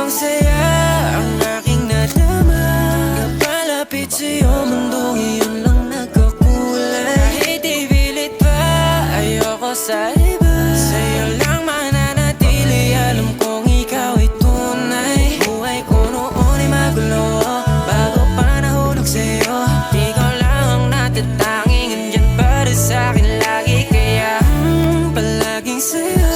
saya ang aking nadama. Kapalapit sa'yo, mundong iyon lang nagkakulay. Kahit ipilit pa, ayoko sa iba. Sa'yo lang mananatili, alam kong ikaw ay tunay. Buhay ko noon ay magulo, bago pa nahulog sa'yo. Ikaw lang ang natatanging andyan para sa'kin lagi. Kaya palaging sa'yo,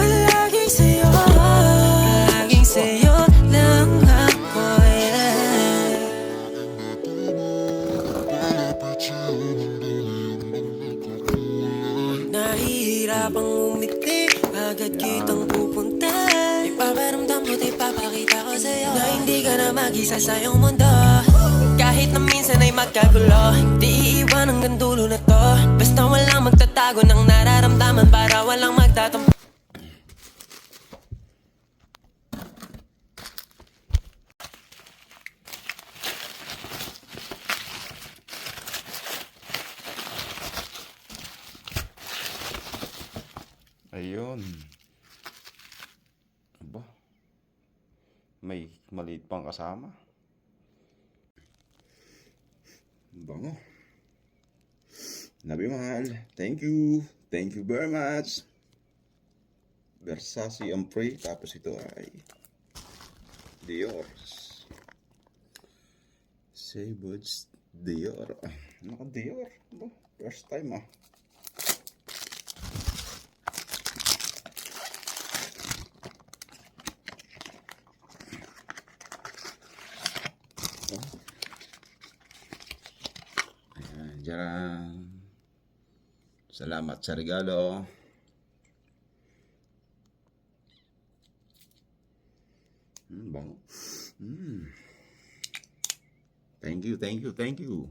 palaging sa'yo, palaging sa'yo lang ako, yeah. Nahihirapang umiti, agad kitang pupunta. Ipaparamdam ko't ipapakita ko sa'yo na hindi ka na mag-isa sa iyong mundo. Kahit na minsan ay magkagulo, di iiwan hanggang dulo na to. Basta walang magtatago ng nararamdaman, para walang magtatampo. Ayun. Aba. May maliit pang kasama. Bango. Nabi mahal. Thank you. Thank you very much. Versace Ampre. Tapos ito ay Dior. Savage Dior. Naka Dior. Aba. First time ah. Diyan. Salamat sa regalo. Bango. Thank you, thank you, thank you.